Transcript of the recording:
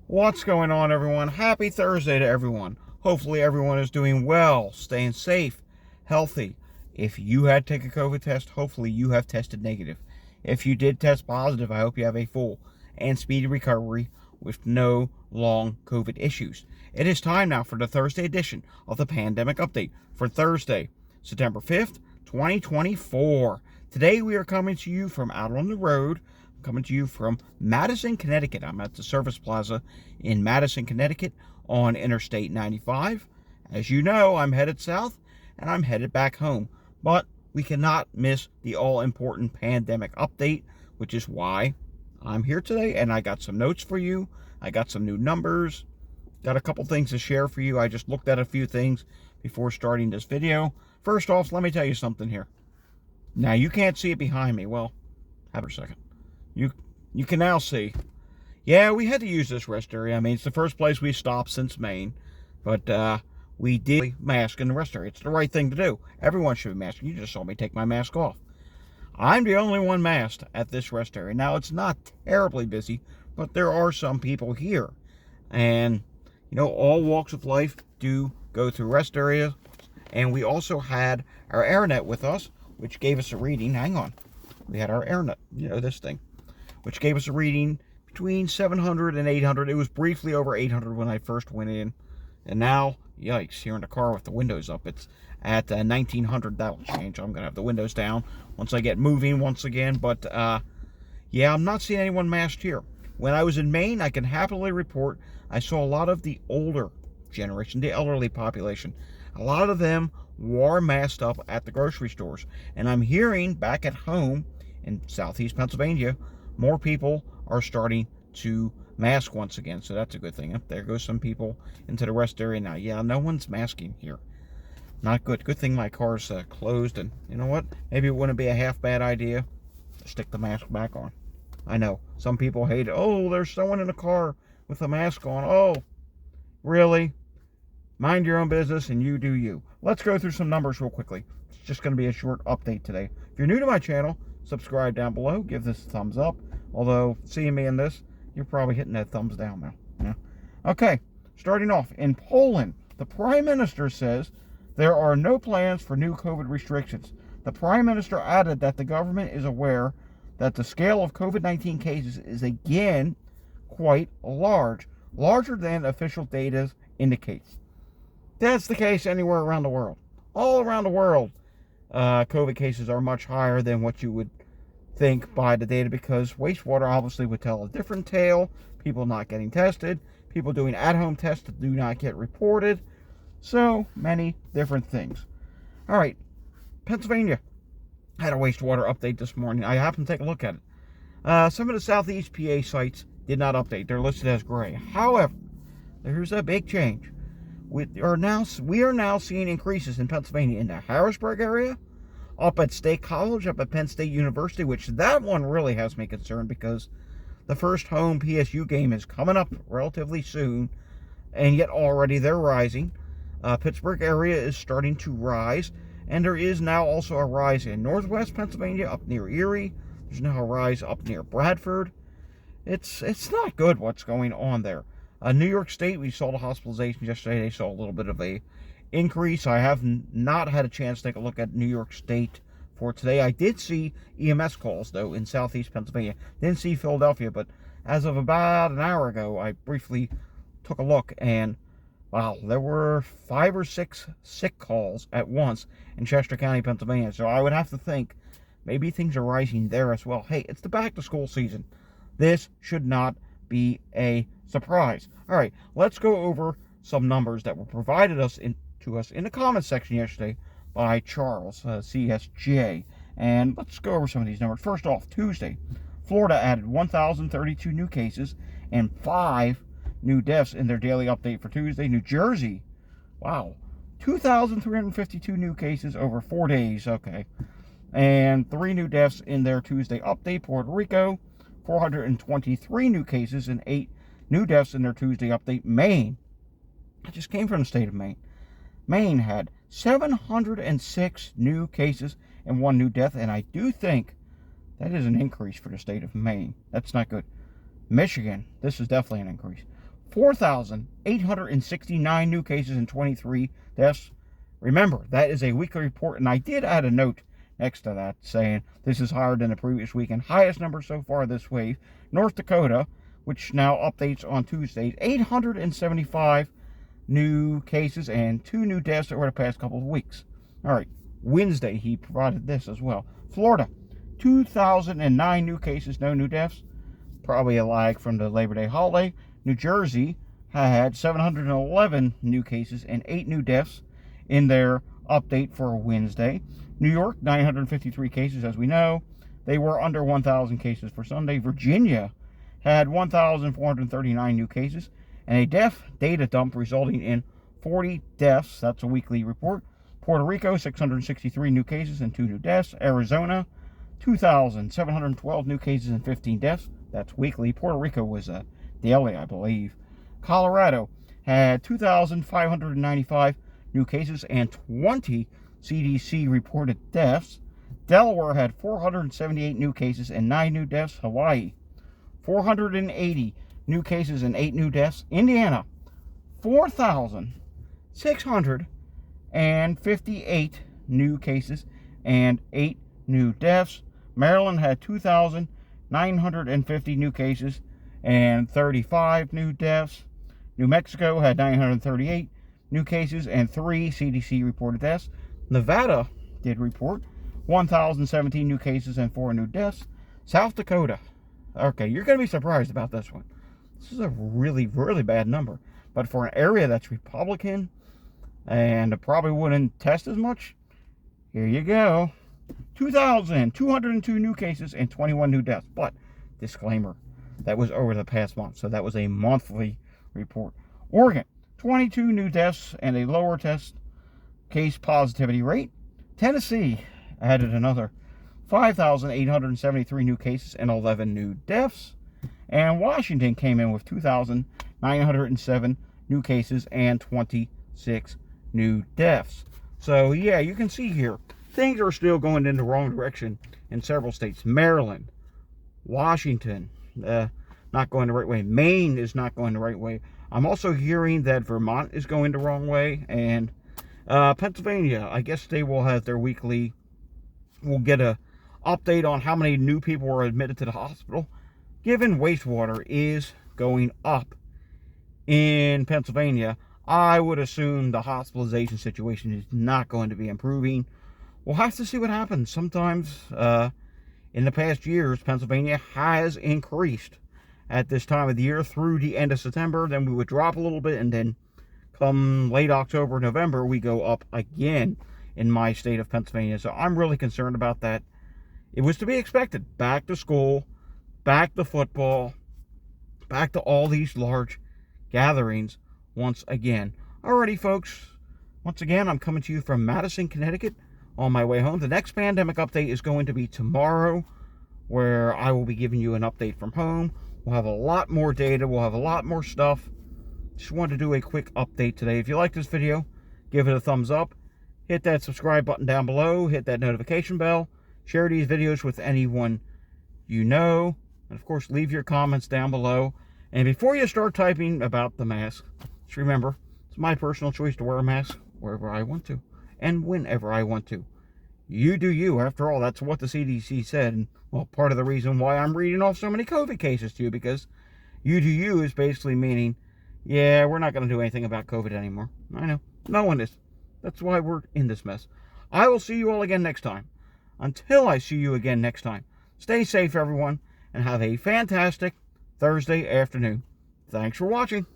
What's going on, everyone? Happy Thursday to everyone. Hopefully everyone is doing well, staying safe, healthy. If you had to take a COVID test, hopefully you have tested negative. If you did test positive, I hope you have a full and speedy recovery with no long COVID issues. It is time now for the Thursday edition of the Pandemic Update for Thursday, September 5th, 2024. Today we are coming to you from out on the road, coming to you from Madison, Connecticut. I'm at the Service Plaza in Madison, Connecticut on Interstate 95. As you know, I'm headed south and I'm headed back home. But we cannot miss the all-important pandemic update, which is why I'm here today. And I got some notes for you. I got some new numbers. Got a couple things to share for you. I just looked at a few things before starting this video. First off, let me tell you something here. Now, you can't see it behind me. Well, have a second. You can now see. Yeah, we had to use this rest area. I mean, it's the first place we stopped since Maine. But we did mask in the rest area. It's the right thing to do. Everyone should be masked. You just saw me take my mask off. I'm the only one masked at this rest area. Now, it's not terribly busy, but there are some people here. And, you know, all walks of life do go through rest areas. And we also had our AirNet with us, which gave us a reading. Hang on. We had our AirNet, you know, this thing, which gave us a reading between 700 and 800. It was briefly over 800 when I first went in. And now, yikes, here in the car with the windows up, it's at 1900. That'll change. I'm going to have the windows down once I get moving once again. But, yeah, I'm not seeing anyone masked here. When I was in Maine, I can happily report I saw a lot of the older generation, the elderly population. A lot of them were masked up at the grocery stores. And I'm hearing back at home in southeast Pennsylvania, more people are starting to mask once again. So that's a good thing. There goes some people into the rest area now. Yeah, no one's masking here. Not good. Good thing my car's closed. And you know what? Maybe it wouldn't be a half bad idea to stick the mask back on. I know. Some people hate it. Oh, there's someone in the car with a mask on. Oh, really? Mind your own business and you do you. Let's go through some numbers real quickly. It's just going to be a short update today. If you're new to my channel, subscribe down below. Give this a thumbs up. Although, seeing me in this, you're probably hitting that thumbs down now. Yeah. Okay, starting off. In Poland, the Prime Minister says there are no plans for new COVID restrictions. The Prime Minister added that the government is aware that the scale of COVID-19 cases is again quite large, larger than official data indicates. That's the case anywhere around the world. All around the world, COVID cases are much higher than what you would think by the data, because Wastewater obviously would tell a different tale. People not getting tested, people doing at-home tests that do not get reported. So many different things. All right, Pennsylvania had a wastewater update this morning. I happened to take a look at it. Some of the southeast PA sites did not update. They're listed as gray. However, there's a big change. We are now seeing increases in Pennsylvania in the Harrisburg area, up at State College, up at Penn State University, which that one really has me concerned because the first home PSU game is coming up relatively soon, and yet already they're rising. Pittsburgh area is starting to rise, and there is now also a rise in northwest Pennsylvania up near Erie. There's now a rise up near Bradford. It's not good what's going on there. New York State, we saw the hospitalizations yesterday. They saw a little bit of a increase. I have not had a chance to take a look at New York State for today. I did see EMS calls, though, in southeast Pennsylvania. Didn't see Philadelphia, but as of about an hour ago, I briefly took a look, and wow, there were 5 or 6 sick calls at once in Chester County, Pennsylvania. So I would have to think maybe things are rising there as well. Hey, it's the back-to-school season. This should not be a surprise. All right, let's go over some numbers that were provided to us in the comments section yesterday by Charles, CSJ. And let's go over some of these numbers. First off, Tuesday, Florida added 1,032 new cases and 5 new deaths in their daily update for Tuesday. New Jersey, wow, 2,352 new cases over 4 days. Okay. And 3 new deaths in their Tuesday update. Puerto Rico, 423 new cases and 8 new deaths in their Tuesday update. Maine, I just came from the state of Maine. Maine had 706 new cases and 1 new death, and I do think that is an increase for the state of Maine. That's not good. Michigan, this is definitely an increase. 4,869 new cases and 23 deaths. Remember, that is a weekly report, and I did add a note next to that saying this is higher than the previous week and highest number so far this wave. North Dakota, which now updates on Tuesdays, 875 new cases and 2 new deaths over the past couple of weeks. All right, Wednesday he provided this as well. Florida, 2,009 new cases, no new deaths. Probably a lag from the Labor Day holiday. New Jersey had 711 new cases and 8 new deaths in their update for Wednesday. New York, 953 cases, as we know. They were under 1,000 cases for Sunday. Virginia had 1,439 new cases and a death data dump resulting in 40 deaths. That's a weekly report. Puerto Rico, 663 new cases and 2 new deaths. Arizona, 2,712 new cases and 15 deaths. That's weekly. Puerto Rico was daily, I believe. Colorado had 2,595 new cases and 20 CDC reported deaths. Delaware had 478 new cases and 9 new deaths. Hawaii, 480 new cases and 8 new deaths. Indiana, 4,658 new cases and 8 new deaths. Maryland had 2,950 new cases and 35 new deaths. New Mexico had 938 new cases and 3 CDC reported deaths. Nevada did report 1,017 new cases and 4 new deaths. South Dakota, okay, you're going to be surprised about this one. This is a really, really bad number. But for an area that's Republican and probably wouldn't test as much, here you go. 2,202 new cases and 21 new deaths. But, disclaimer, that was over the past month. So that was a monthly report. Oregon, 22 new deaths and a lower test case positivity rate. Tennessee added another 5,873 new cases and 11 new deaths. And Washington came in with 2,907 new cases and 26 new deaths. So, yeah, you can see here, things are still going in the wrong direction in several states. Maryland, Washington, not going the right way. Maine is not going the right way. I'm also hearing that Vermont is going the wrong way. And Pennsylvania, I guess they will have their weekly, we'll get a update on how many new people were admitted to the hospital. Given wastewater is going up in Pennsylvania, I would assume the hospitalization situation is not going to be improving. We'll have to see what happens. Sometimes in the past years, Pennsylvania has increased at this time of the year through the end of September. Then we would drop a little bit, and then come late October, November, we go up again in my state of Pennsylvania. So I'm really concerned about that. It was to be expected. Back to school, back to football, back to all these large gatherings once again. Alrighty, folks. Once again, I'm coming to you from Madison, Connecticut on my way home. The next pandemic update is going to be tomorrow, where I will be giving you an update from home. We'll have a lot more data. We'll have a lot more stuff. Just wanted to do a quick update today. If you like this video, give it a thumbs up. Hit that subscribe button down below. Hit that notification bell. Share these videos with anyone you know. And, of course, leave your comments down below. And before you start typing about the mask, just remember, it's my personal choice to wear a mask wherever I want to and whenever I want to. You do you. After all, that's what the CDC said. And, well, part of the reason why I'm reading off so many COVID cases to you, because you do you is basically meaning, yeah, we're not going to do anything about COVID anymore. I know. No one is. That's why we're in this mess. I will see you all again next time. Until I see you again next time, stay safe, everyone, and have a fantastic Thursday afternoon. Thanks for watching.